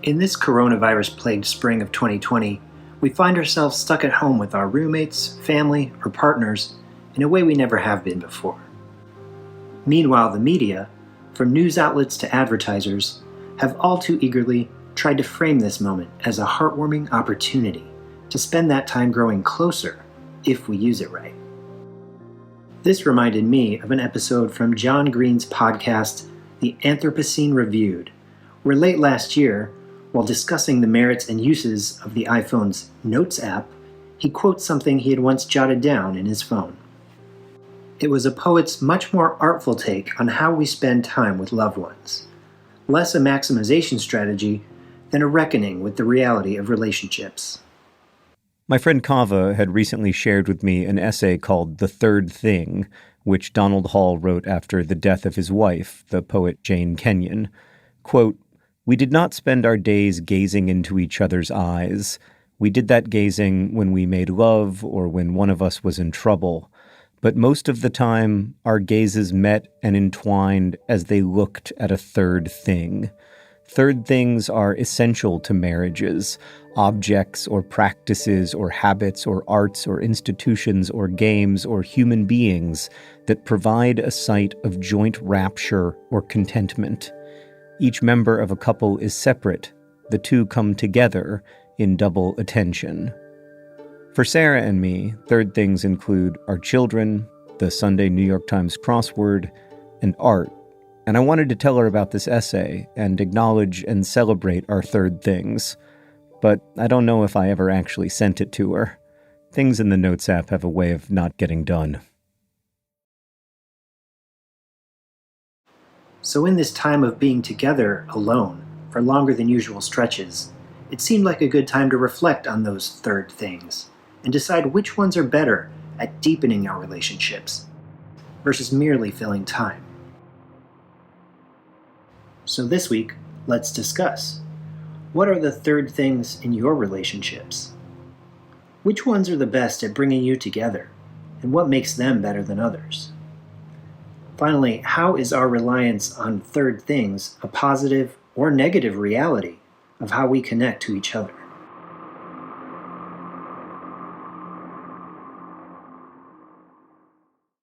In this coronavirus-plagued spring of 2020, we find ourselves stuck at home with our roommates, family, or partners in a way we never have been before. Meanwhile, the media, from news outlets to advertisers, have all too eagerly tried to frame this moment as a heartwarming opportunity to spend that time growing closer if we use it right. This reminded me of an episode from John Green's podcast, The Anthropocene Reviewed, where late last year, while discussing the merits and uses of the iPhone's Notes app, he quotes something he had once jotted down in his phone. It was a poet's much more artful take on how we spend time with loved ones, less a maximization strategy than a reckoning with the reality of relationships. My friend Kava had recently shared with me an essay called The Third Thing, which Donald Hall wrote after the death of his wife, the poet Jane Kenyon. Quote, "We did not spend our days gazing into each other's eyes. We did that gazing when we made love or when one of us was in trouble. But most of the time, our gazes met and entwined as they looked at a third thing. Third things are essential to marriages, objects or practices or habits or arts or institutions or games or human beings that provide a site of joint rapture or contentment. Each member of a couple is separate. The two come together in double attention." For Sarah and me, third things include our children, the Sunday New York Times crossword, and art. And I wanted to tell her about this essay and acknowledge and celebrate our third things. But I don't know if I ever actually sent it to her. Things in the Notes app have a way of not getting done. So in this time of being together alone for longer than usual stretches, it seemed like a good time to reflect on those third things and decide which ones are better at deepening our relationships versus merely filling time. So this week, let's discuss. What are the third things in your relationships? Which ones are the best at bringing you together, and what makes them better than others? Finally, how is our reliance on third things a positive or negative reality of how we connect to each other?